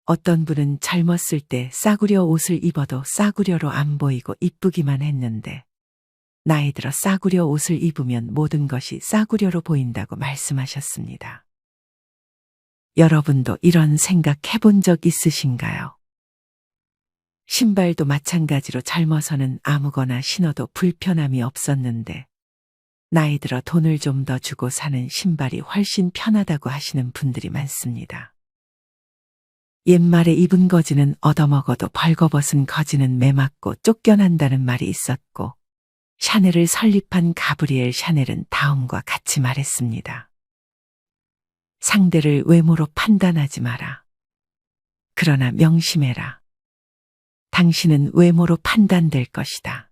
어떤 분은 젊었을 때 싸구려 옷을 입어도 싸구려로 안 보이고 이쁘기만 했는데 나이 들어 싸구려 옷을 입으면 모든 것이 싸구려로 보인다고 말씀하셨습니다. 여러분도 이런 생각 해본 적 있으신가요? 신발도 마찬가지로 젊어서는 아무거나 신어도 불편함이 없었는데 나이 들어 돈을 좀 더 주고 사는 신발이 훨씬 편하다고 하시는 분들이 많습니다. 옛말에 입은 거지는 얻어먹어도 벌거벗은 거지는 매맞고 쫓겨난다는 말이 있었고 샤넬을 설립한 가브리엘 샤넬은 다음과 같이 말했습니다. 상대를 외모로 판단하지 마라. 그러나 명심해라. 당신은 외모로 판단될 것이다.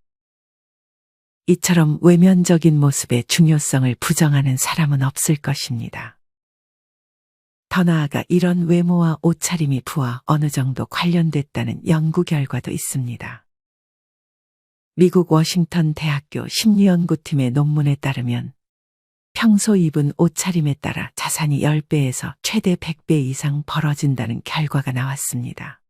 이처럼 외면적인 모습의 중요성을 부정하는 사람은 없을 것입니다. 더 나아가 이런 외모와 옷차림이 부와 어느 정도 관련됐다는 연구 결과도 있습니다. 미국 워싱턴 대학교 심리연구팀의 논문에 따르면 평소 입은 옷차림에 따라 자산이 10배에서 최대 100배 이상 벌어진다는 결과가 나왔습니다.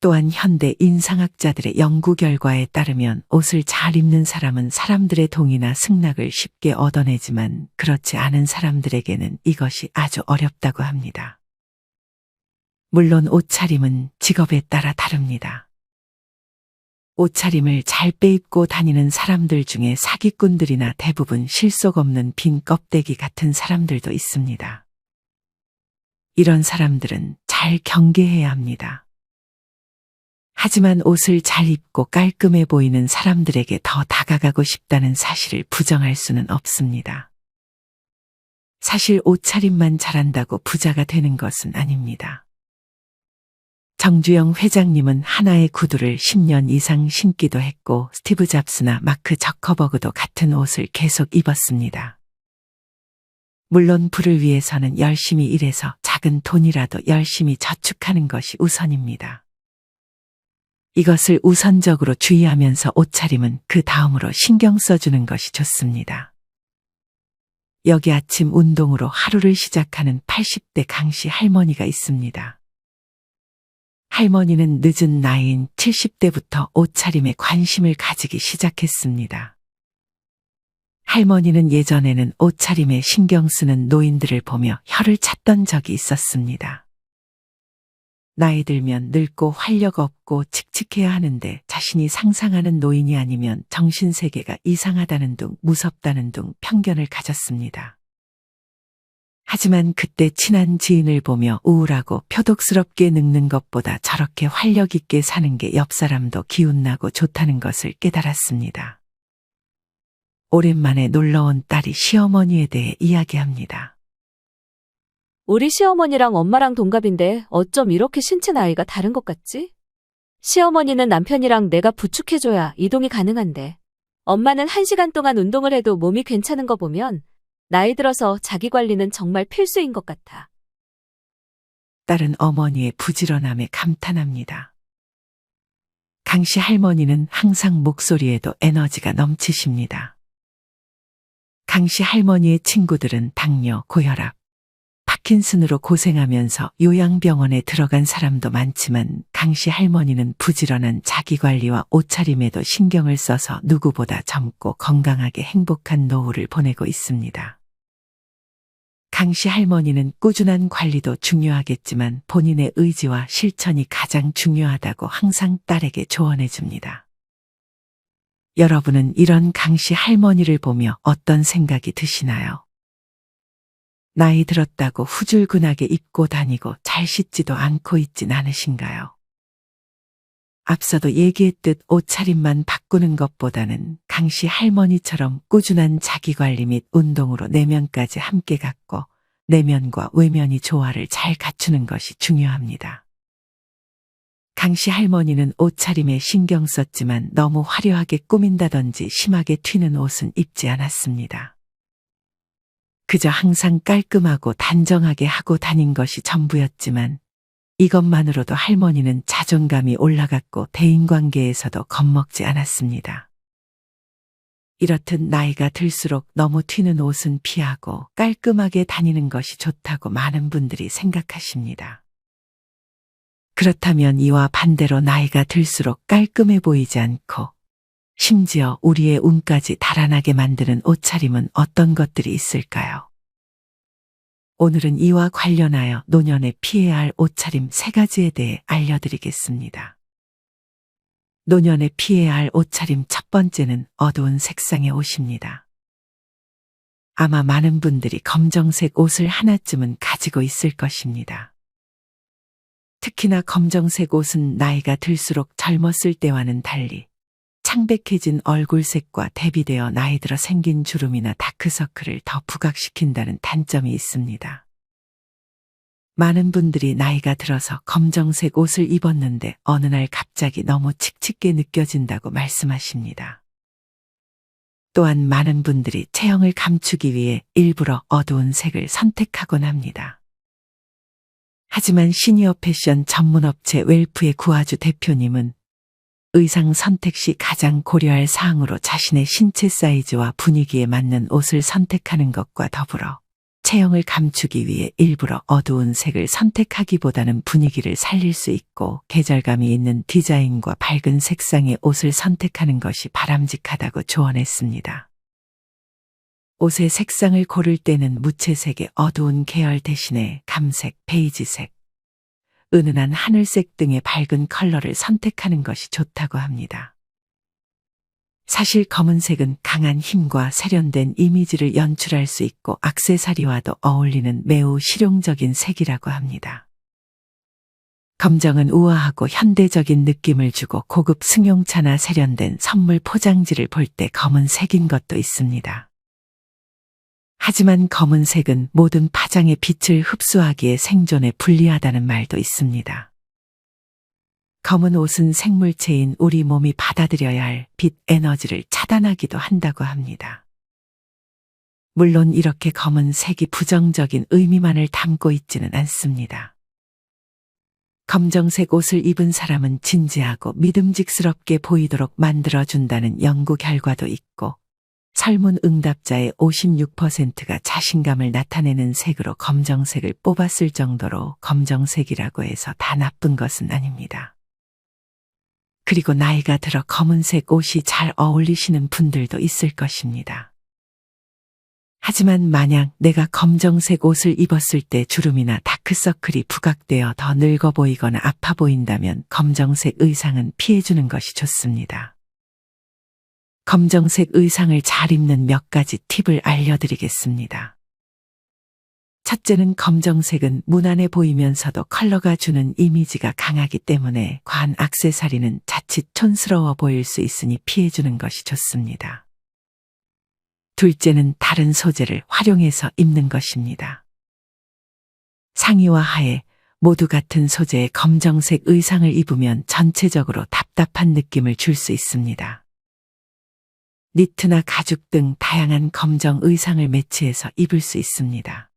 또한 현대 인상학자들의 연구 결과에 따르면 옷을 잘 입는 사람은 사람들의 동의나 승낙을 쉽게 얻어내지만 그렇지 않은 사람들에게는 이것이 아주 어렵다고 합니다. 물론 옷차림은 직업에 따라 다릅니다. 옷차림을 잘 빼입고 다니는 사람들 중에 사기꾼들이나 대부분 실속 없는 빈 껍데기 같은 사람들도 있습니다. 이런 사람들은 잘 경계해야 합니다. 하지만 옷을 잘 입고 깔끔해 보이는 사람들에게 더 다가가고 싶다는 사실을 부정할 수는 없습니다. 사실 옷차림만 잘한다고 부자가 되는 것은 아닙니다. 정주영 회장님은 하나의 구두를 10년 이상 신기도 했고 스티브 잡스나 마크 저커버그도 같은 옷을 계속 입었습니다. 물론 부를 위해서는 열심히 일해서 작은 돈이라도 열심히 저축하는 것이 우선입니다. 이것을 우선적으로 주의하면서 옷차림은 그 다음으로 신경 써주는 것이 좋습니다. 여기 아침 운동으로 하루를 시작하는 80대 강씨 할머니가 있습니다. 할머니는 늦은 나이인 70대부터 옷차림에 관심을 가지기 시작했습니다. 할머니는 예전에는 옷차림에 신경 쓰는 노인들을 보며 혀를 찼던 적이 있었습니다. 나이 들면 늙고 활력 없고 칙칙해야 하는데 자신이 상상하는 노인이 아니면 정신세계가 이상하다는 둥 무섭다는 둥 편견을 가졌습니다. 하지만 그때 친한 지인을 보며 우울하고 표독스럽게 늙는 것보다 저렇게 활력 있게 사는 게 옆 사람도 기운나고 좋다는 것을 깨달았습니다. 오랜만에 놀러온 딸이 시어머니에 대해 이야기합니다. 우리 시어머니랑 엄마랑 동갑인데 어쩜 이렇게 신체 나이가 다른 것 같지? 시어머니는 남편이랑 내가 부축해줘야 이동이 가능한데 엄마는 1시간 동안 운동을 해도 몸이 괜찮은 거 보면 나이 들어서 자기 관리는 정말 필수인 것 같아. 딸은 어머니의 부지런함에 감탄합니다. 강씨 할머니는 항상 목소리에도 에너지가 넘치십니다. 강씨 할머니의 친구들은 당뇨, 고혈압, 파킨슨으로 고생하면서 요양병원에 들어간 사람도 많지만 강씨 할머니는 부지런한 자기관리와 옷차림에도 신경을 써서 누구보다 젊고 건강하게 행복한 노후를 보내고 있습니다. 강씨 할머니는 꾸준한 관리도 중요하겠지만 본인의 의지와 실천이 가장 중요하다고 항상 딸에게 조언해 줍니다. 여러분은 이런 강씨 할머니를 보며 어떤 생각이 드시나요? 나이 들었다고 후줄근하게 입고 다니고 잘 씻지도 않고 있진 않으신가요? 앞서도 얘기했듯 옷차림만 바꾸는 것보다는 강씨 할머니처럼 꾸준한 자기관리 및 운동으로 내면까지 함께 갖고 내면과 외면이 조화를 잘 갖추는 것이 중요합니다. 강씨 할머니는 옷차림에 신경 썼지만 너무 화려하게 꾸민다든지 심하게 튀는 옷은 입지 않았습니다. 그저 항상 깔끔하고 단정하게 하고 다닌 것이 전부였지만 이것만으로도 할머니는 자존감이 올라갔고 대인관계에서도 겁먹지 않았습니다. 이렇듯 나이가 들수록 너무 튀는 옷은 피하고 깔끔하게 다니는 것이 좋다고 많은 분들이 생각하십니다. 그렇다면 이와 반대로 나이가 들수록 깔끔해 보이지 않고 심지어 우리의 운까지 달아나게 만드는 옷차림은 어떤 것들이 있을까요? 오늘은 이와 관련하여 노년에 피해야 할 옷차림 3가지에 대해 알려드리겠습니다. 노년에 피해야 할 옷차림 첫 번째는 어두운 색상의 옷입니다. 아마 많은 분들이 검정색 옷을 하나쯤은 가지고 있을 것입니다. 특히나 검정색 옷은 나이가 들수록 젊었을 때와는 달리 창백해진 얼굴색과 대비되어 나이 들어 생긴 주름이나 다크서클을 더 부각시킨다는 단점이 있습니다. 많은 분들이 나이가 들어서 검정색 옷을 입었는데 어느 날 갑자기 너무 칙칙게 느껴진다고 말씀하십니다. 또한 많은 분들이 체형을 감추기 위해 일부러 어두운 색을 선택하곤 합니다. 하지만 시니어 패션 전문업체 웰프의 구아주 대표님은 의상 선택 시 가장 고려할 사항으로 자신의 신체 사이즈와 분위기에 맞는 옷을 선택하는 것과 더불어 체형을 감추기 위해 일부러 어두운 색을 선택하기보다는 분위기를 살릴 수 있고 계절감이 있는 디자인과 밝은 색상의 옷을 선택하는 것이 바람직하다고 조언했습니다. 옷의 색상을 고를 때는 무채색의 어두운 계열 대신에 감색, 베이지색, 은은한 하늘색 등의 밝은 컬러를 선택하는 것이 좋다고 합니다. 사실 검은색은 강한 힘과 세련된 이미지를 연출할 수 있고 액세서리와도 어울리는 매우 실용적인 색이라고 합니다. 검정은 우아하고 현대적인 느낌을 주고 고급 승용차나 세련된 선물 포장지를 볼 때 검은색인 것도 있습니다. 하지만 검은색은 모든 파장의 빛을 흡수하기에 생존에 불리하다는 말도 있습니다. 검은 옷은 생물체인 우리 몸이 받아들여야 할 빛 에너지를 차단하기도 한다고 합니다. 물론 이렇게 검은색이 부정적인 의미만을 담고 있지는 않습니다. 검정색 옷을 입은 사람은 진지하고 믿음직스럽게 보이도록 만들어준다는 연구 결과도 있고 설문 응답자의 56%가 자신감을 나타내는 색으로 검정색을 뽑았을 정도로 검정색이라고 해서 다 나쁜 것은 아닙니다. 그리고 나이가 들어 검은색 옷이 잘 어울리시는 분들도 있을 것입니다. 하지만 만약 내가 검정색 옷을 입었을 때 주름이나 다크서클이 부각되어 더 늙어 보이거나 아파 보인다면 검정색 의상은 피해주는 것이 좋습니다. 검정색 의상을 잘 입는 몇 가지 팁을 알려드리겠습니다. 첫째는 검정색은 무난해 보이면서도 컬러가 주는 이미지가 강하기 때문에 과한 액세서리는 자칫 촌스러워 보일 수 있으니 피해주는 것이 좋습니다. 둘째는 다른 소재를 활용해서 입는 것입니다. 상의와 하의 모두 같은 소재의 검정색 의상을 입으면 전체적으로 답답한 느낌을 줄 수 있습니다. 니트나 가죽 등 다양한 검정 의상을 매치해서 입을 수 있습니다.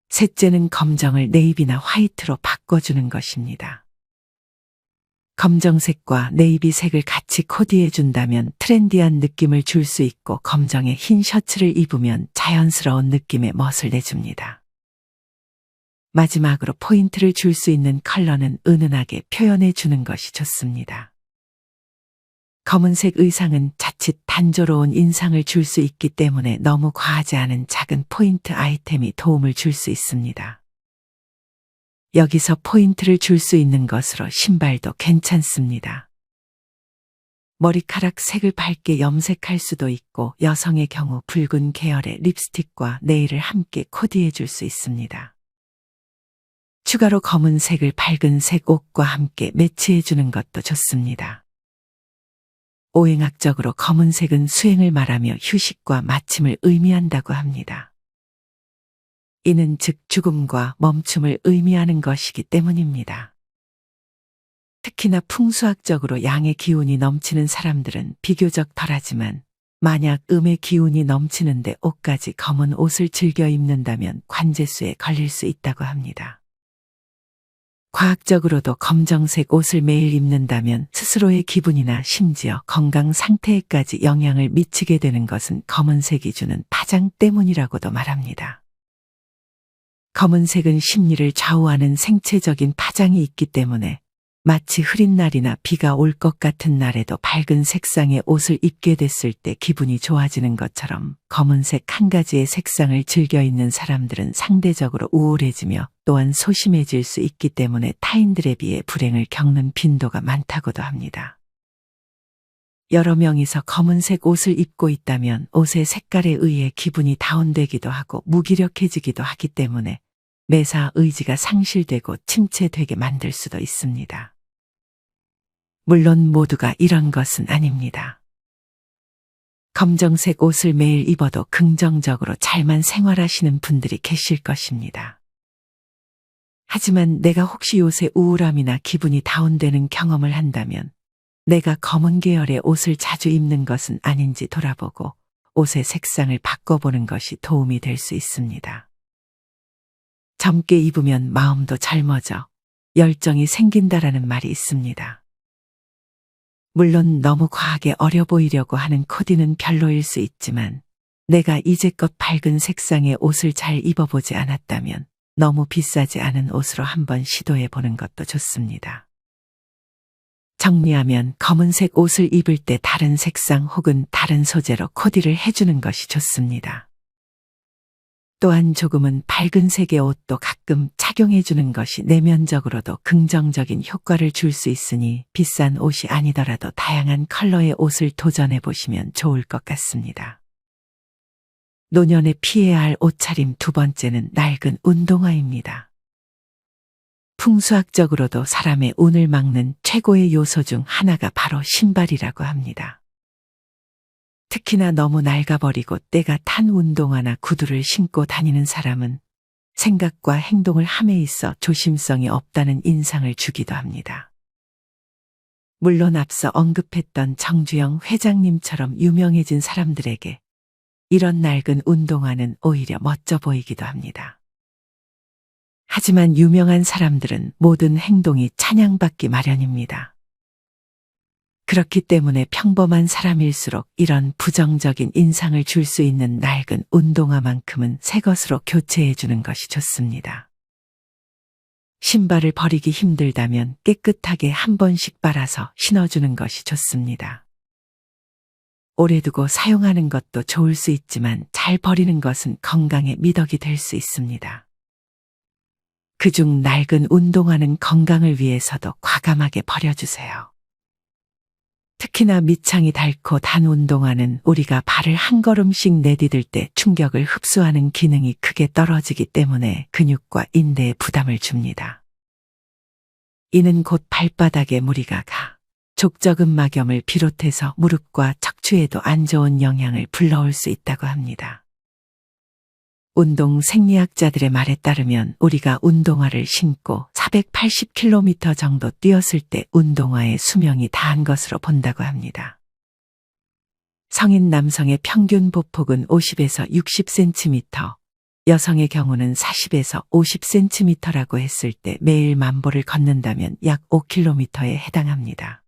셋째는 검정을 네이비나 화이트로 바꿔주는 것입니다. 검정색과 네이비색을 같이 코디해준다면 트렌디한 느낌을 줄 수 있고 검정에 흰 셔츠를 입으면 자연스러운 느낌의 멋을 내줍니다. 마지막으로 포인트를 줄 수 있는 컬러는 은은하게 표현해주는 것이 좋습니다. 검은색 의상은 자칫 단조로운 인상을 줄 수 있기 때문에 너무 과하지 않은 작은 포인트 아이템이 도움을 줄 수 있습니다. 여기서 포인트를 줄 수 있는 것으로 신발도 괜찮습니다. 머리카락 색을 밝게 염색할 수도 있고 여성의 경우 붉은 계열의 립스틱과 네일을 함께 코디해 줄 수 있습니다. 추가로 검은색을 밝은 색 옷과 함께 매치해 주는 것도 좋습니다. 오행학적으로 검은색은 수행을 말하며 휴식과 마침을 의미한다고 합니다. 이는 즉 죽음과 멈춤을 의미하는 것이기 때문입니다. 특히나 풍수학적으로 양의 기운이 넘치는 사람들은 비교적 덜하지만 만약 음의 기운이 넘치는데 옷까지 검은 옷을 즐겨 입는다면 관제수에 걸릴 수 있다고 합니다. 과학적으로도 검정색 옷을 매일 입는다면 스스로의 기분이나 심지어 건강 상태에까지 영향을 미치게 되는 것은 검은색이 주는 파장 때문이라고도 말합니다. 검은색은 심리를 좌우하는 생체적인 파장이 있기 때문에 마치 흐린 날이나 비가 올 것 같은 날에도 밝은 색상의 옷을 입게 됐을 때 기분이 좋아지는 것처럼 검은색 한 가지의 색상을 즐겨 입는 사람들은 상대적으로 우울해지며 또한 소심해질 수 있기 때문에 타인들에 비해 불행을 겪는 빈도가 많다고도 합니다. 여러 명이서 검은색 옷을 입고 있다면 옷의 색깔에 의해 기분이 다운되기도 하고 무기력해지기도 하기 때문에 매사 의지가 상실되고 침체되게 만들 수도 있습니다. 물론 모두가 이런 것은 아닙니다. 검정색 옷을 매일 입어도 긍정적으로 잘만 생활하시는 분들이 계실 것입니다. 하지만 내가 혹시 요새 우울함이나 기분이 다운되는 경험을 한다면 내가 검은 계열의 옷을 자주 입는 것은 아닌지 돌아보고 옷의 색상을 바꿔보는 것이 도움이 될 수 있습니다. 젊게 입으면 마음도 젊어져 열정이 생긴다라는 말이 있습니다. 물론 너무 과하게 어려 보이려고 하는 코디는 별로일 수 있지만 내가 이제껏 밝은 색상의 옷을 잘 입어보지 않았다면 너무 비싸지 않은 옷으로 한번 시도해 보는 것도 좋습니다. 정리하면 검은색 옷을 입을 때 다른 색상 혹은 다른 소재로 코디를 해주는 것이 좋습니다. 또한 조금은 밝은 색의 옷도 가끔 착용해주는 것이 내면적으로도 긍정적인 효과를 줄 수 있으니 비싼 옷이 아니더라도 다양한 컬러의 옷을 도전해 보시면 좋을 것 같습니다. 노년에 피해야 할 옷차림 두 번째는 낡은 운동화입니다. 풍수학적으로도 사람의 운을 막는 최고의 요소 중 하나가 바로 신발이라고 합니다. 특히나 너무 낡아버리고 때가 탄 운동화나 구두를 신고 다니는 사람은 생각과 행동을 함에 있어 조심성이 없다는 인상을 주기도 합니다. 물론 앞서 언급했던 정주영 회장님처럼 유명해진 사람들에게 이런 낡은 운동화는 오히려 멋져 보이기도 합니다. 하지만 유명한 사람들은 모든 행동이 찬양받기 마련입니다. 그렇기 때문에 평범한 사람일수록 이런 부정적인 인상을 줄 수 있는 낡은 운동화만큼은 새 것으로 교체해 주는 것이 좋습니다. 신발을 버리기 힘들다면 깨끗하게 한 번씩 빨아서 신어주는 것이 좋습니다. 오래 두고 사용하는 것도 좋을 수 있지만 잘 버리는 것은 건강에 미덕이 될 수 있습니다. 그중 낡은 운동화는 건강을 위해서도 과감하게 버려주세요. 특히나 밑창이 닳고 단 운동화는 우리가 발을 한 걸음씩 내디딜 때 충격을 흡수하는 기능이 크게 떨어지기 때문에 근육과 인대에 부담을 줍니다. 이는 곧 발바닥에 무리가 가 족저근막염을 비롯해서 무릎과 척추에도 안 좋은 영향을 불러올 수 있다고 합니다. 운동 생리학자들의 말에 따르면 우리가 운동화를 신고 480km 정도 뛰었을 때 운동화의 수명이 다한 것으로 본다고 합니다. 성인 남성의 평균 보폭은 50에서 60cm, 여성의 경우는 40에서 50cm라고 했을 때 매일 만보를 걷는다면 약 5km에 해당합니다.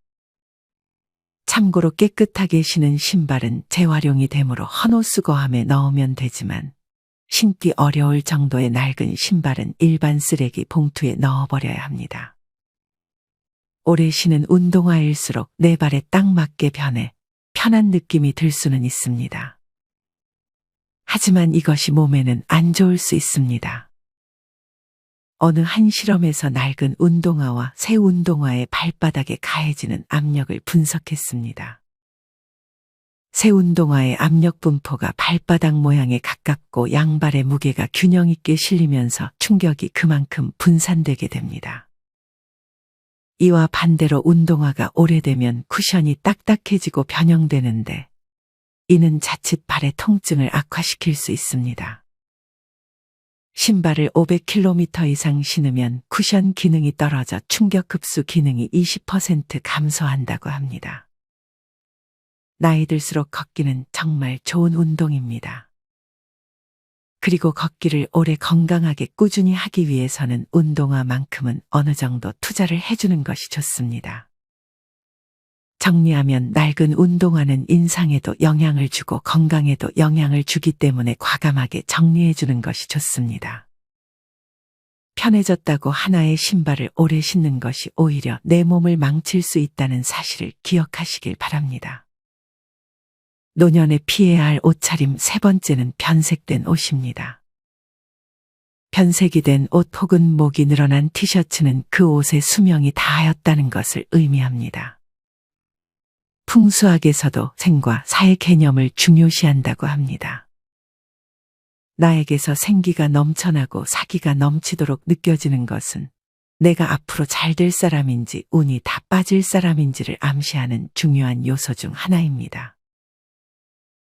참고로 깨끗하게 신은 신발은 재활용이 되므로 헌옷수거함에 넣으면 되지만 신기 어려울 정도의 낡은 신발은 일반 쓰레기 봉투에 넣어버려야 합니다. 오래 신은 운동화일수록 내 발에 딱 맞게 변해 편한 느낌이 들 수는 있습니다. 하지만 이것이 몸에는 안 좋을 수 있습니다. 어느 한 실험에서 낡은 운동화와 새 운동화의 발바닥에 가해지는 압력을 분석했습니다. 새 운동화의 압력 분포가 발바닥 모양에 가깝고 양발의 무게가 균형 있게 실리면서 충격이 그만큼 분산되게 됩니다. 이와 반대로 운동화가 오래되면 쿠션이 딱딱해지고 변형되는데 이는 자칫 발의 통증을 악화시킬 수 있습니다. 신발을 500km 이상 신으면 쿠션 기능이 떨어져 충격 흡수 기능이 20% 감소한다고 합니다. 나이 들수록 걷기는 정말 좋은 운동입니다. 그리고 걷기를 오래 건강하게 꾸준히 하기 위해서는 운동화만큼은 어느 정도 투자를 해주는 것이 좋습니다. 정리하면 낡은 운동화는 인상에도 영향을 주고 건강에도 영향을 주기 때문에 과감하게 정리해주는 것이 좋습니다. 편해졌다고 하나의 신발을 오래 신는 것이 오히려 내 몸을 망칠 수 있다는 사실을 기억하시길 바랍니다. 노년에 피해야 할 옷차림 세 번째는 변색된 옷입니다. 변색이 된 옷 혹은 목이 늘어난 티셔츠는 그 옷의 수명이 다하였다는 것을 의미합니다. 풍수학에서도 생과 사의 개념을 중요시한다고 합니다. 나에게서 생기가 넘쳐나고 사기가 넘치도록 느껴지는 것은 내가 앞으로 잘 될 사람인지 운이 다 빠질 사람인지를 암시하는 중요한 요소 중 하나입니다.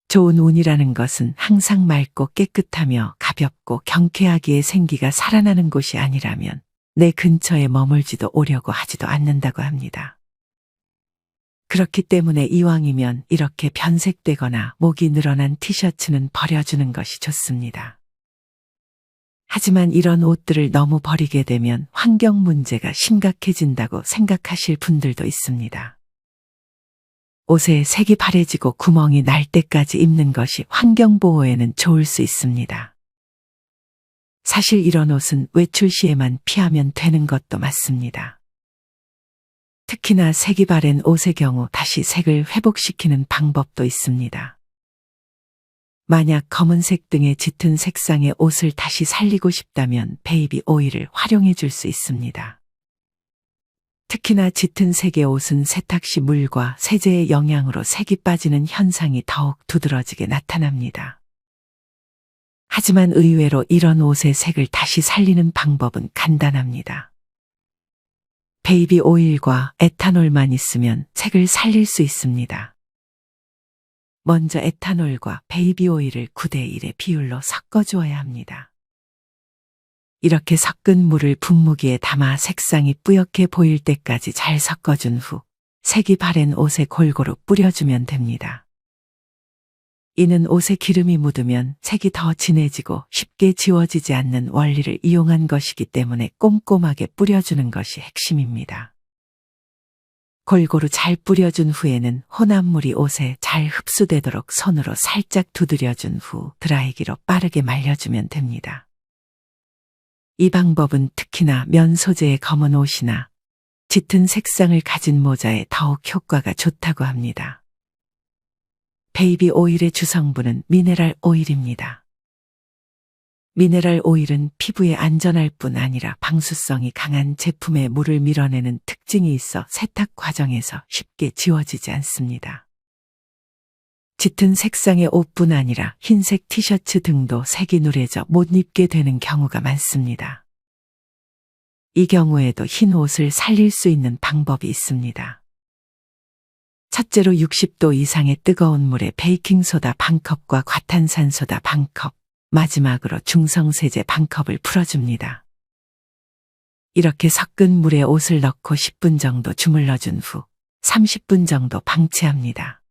좋은 운이라는 것은 항상 맑고 깨끗하며 가볍고 경쾌하기에 생기가 살아나는 곳이 아니라면 내 근처에 머물지도 오려고 하지도 않는다고 합니다. 그렇기 때문에 이왕이면 이렇게 변색되거나 목이 늘어난 티셔츠는 버려주는 것이 좋습니다. 하지만 이런 옷들을 너무 버리게 되면 환경 문제가 심각해진다고 생각하실 분들도 있습니다. 옷에 색이 바래지고 구멍이 날 때까지 입는 것이 환경보호에는 좋을 수 있습니다. 사실 이런 옷은 외출 시에만 피하면 되는 것도 맞습니다. 특히나 색이 바랜 옷의 경우 다시 색을 회복시키는 방법도 있습니다. 만약 검은색 등의 짙은 색상의 옷을 다시 살리고 싶다면 베이비 오일을 활용해 줄 수 있습니다. 특히나 짙은 색의 옷은 세탁 시 물과 세제의 영향으로 색이 빠지는 현상이 더욱 두드러지게 나타납니다. 하지만 의외로 이런 옷의 색을 다시 살리는 방법은 간단합니다. 베이비 오일과 에탄올만 있으면 색을 살릴 수 있습니다. 먼저 에탄올과 베이비 오일을 9대1의 비율로 섞어주어야 합니다. 이렇게 섞은 물을 분무기에 담아 색상이 뿌옇게 보일 때까지 잘 섞어준 후 색이 바랜 옷에 골고루 뿌려주면 됩니다. 이는 옷에 기름이 묻으면 색이 더 진해지고 쉽게 지워지지 않는 원리를 이용한 것이기 때문에 꼼꼼하게 뿌려주는 것이 핵심입니다. 골고루 잘 뿌려준 후에는 혼합물이 옷에 잘 흡수되도록 손으로 살짝 두드려준 후 드라이기로 빠르게 말려주면 됩니다. 이 방법은 특히나 면 소재의 검은 옷이나 짙은 색상을 가진 모자에 더욱 효과가 좋다고 합니다. 베이비 오일의 주성분은 미네랄 오일입니다. 미네랄 오일은 피부에 안전할 뿐 아니라 방수성이 강한 제품에 물을 밀어내는 특징이 있어 세탁 과정에서 쉽게 지워지지 않습니다. 짙은 색상의 옷뿐 아니라 흰색 티셔츠 등도 색이 누래져 못 입게 되는 경우가 많습니다. 이 경우에도 흰 옷을 살릴 수 있는 방법이 있습니다. 첫째로 60도 이상의 뜨거운 물에 베이킹소다 반컵과 과탄산소다 반컵, 마지막으로 중성세제 반컵을 풀어줍니다. 이렇게 섞은 물에 옷을 넣고 10분 정도 주물러준 후 30분 정도 방치합니다.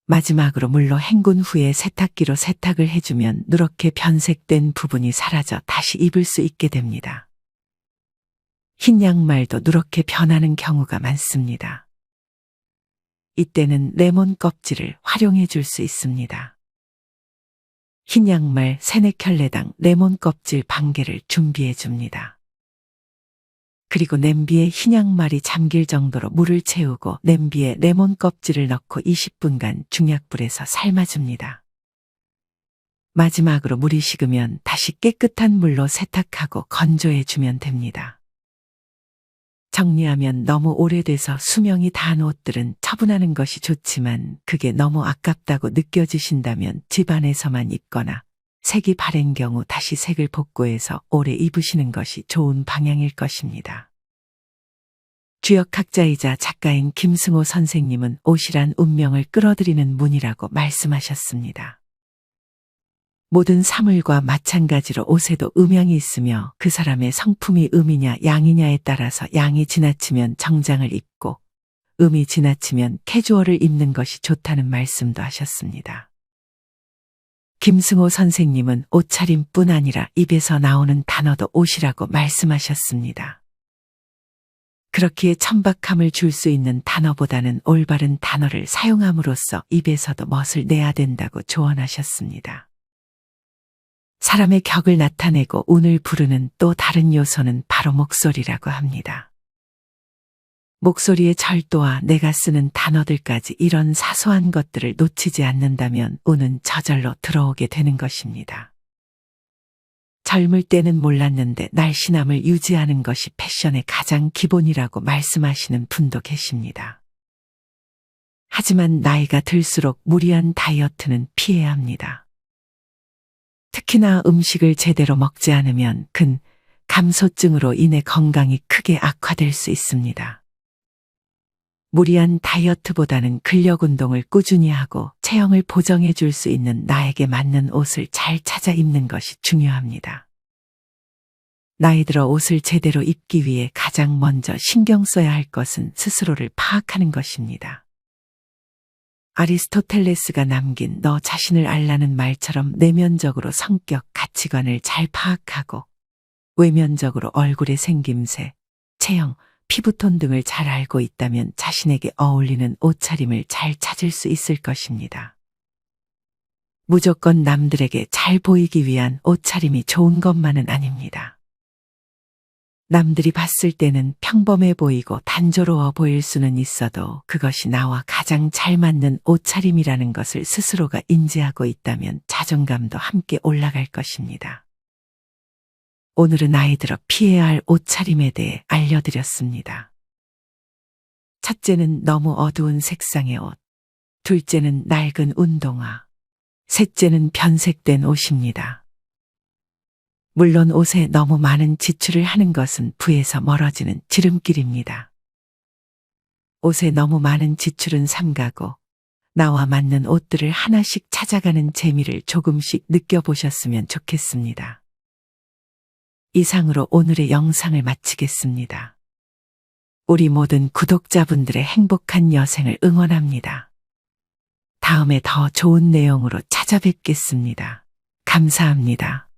마지막으로 물로 헹군 후에 세탁기로 세탁을 해주면 누렇게 변색된 부분이 사라져 다시 입을 수 있게 됩니다. 흰 양말도 누렇게 변하는 경우가 많습니다. 이때는 레몬 껍질을 활용해 줄 수 있습니다. 흰 양말 3-4켤레당 레몬 껍질 반 개를 준비해 줍니다. 그리고 냄비에 흰 양말이 잠길 정도로 물을 채우고 냄비에 레몬 껍질을 넣고 20분간 중약불에서 삶아줍니다. 마지막으로 물이 식으면 다시 깨끗한 물로 세탁하고 건조해 주면 됩니다. 정리하면 너무 오래돼서 수명이 다한 옷들은 처분하는 것이 좋지만 그게 너무 아깝다고 느껴지신다면 집안에서만 입거나 색이 바랜 경우 다시 색을 복구해서 오래 입으시는 것이 좋은 방향일 것입니다. 주역학자이자 작가인 김승호 선생님은 옷이란 운명을 끌어들이는 문이라고 말씀하셨습니다. 모든 사물과 마찬가지로 옷에도 음양이 있으며 그 사람의 성품이 음이냐 양이냐에 따라서 양이 지나치면 정장을 입고 음이 지나치면 캐주얼을 입는 것이 좋다는 말씀도 하셨습니다. 김승호 선생님은 옷차림뿐 아니라 입에서 나오는 단어도 옷이라고 말씀하셨습니다. 그렇기에 천박함을 줄 수 있는 단어보다는 올바른 단어를 사용함으로써 입에서도 멋을 내야 된다고 조언하셨습니다. 사람의 격을 나타내고 운을 부르는 또 다른 요소는 바로 목소리라고 합니다. 목소리의 절도와 내가 쓰는 단어들까지 이런 사소한 것들을 놓치지 않는다면 운은 저절로 들어오게 되는 것입니다. 젊을 때는 몰랐는데 날씬함을 유지하는 것이 패션의 가장 기본이라고 말씀하시는 분도 계십니다. 하지만 나이가 들수록 무리한 다이어트는 피해야 합니다. 특히나 음식을 제대로 먹지 않으면 감소증으로 인해 건강이 크게 악화될 수 있습니다. 무리한 다이어트보다는 근력 운동을 꾸준히 하고 체형을 보정해 줄 수 있는 나에게 맞는 옷을 잘 찾아 입는 것이 중요합니다. 나이 들어 옷을 제대로 입기 위해 가장 먼저 신경 써야 할 것은 스스로를 파악하는 것입니다. 아리스토텔레스가 남긴 너 자신을 알라는 말처럼 내면적으로 성격, 가치관을 잘 파악하고 외면적으로 얼굴의 생김새, 체형, 피부톤 등을 잘 알고 있다면 자신에게 어울리는 옷차림을 잘 찾을 수 있을 것입니다. 무조건 남들에게 잘 보이기 위한 옷차림이 좋은 것만은 아닙니다. 남들이 봤을 때는 평범해 보이고 단조로워 보일 수는 있어도 그것이 나와 가장 잘 맞는 옷차림이라는 것을 스스로가 인지하고 있다면 자존감도 함께 올라갈 것입니다. 오늘은 나이 들어 피해야 할 옷차림에 대해 알려드렸습니다. 첫째는 너무 어두운 색상의 옷, 둘째는 낡은 운동화, 셋째는 변색된 옷입니다. 물론 옷에 너무 많은 지출을 하는 것은 부에서 멀어지는 지름길입니다. 옷에 너무 많은 지출은 삼가고 나와 맞는 옷들을 하나씩 찾아가는 재미를 조금씩 느껴보셨으면 좋겠습니다. 이상으로 오늘의 영상을 마치겠습니다. 우리 모든 구독자분들의 행복한 여생을 응원합니다. 다음에 더 좋은 내용으로 찾아뵙겠습니다. 감사합니다.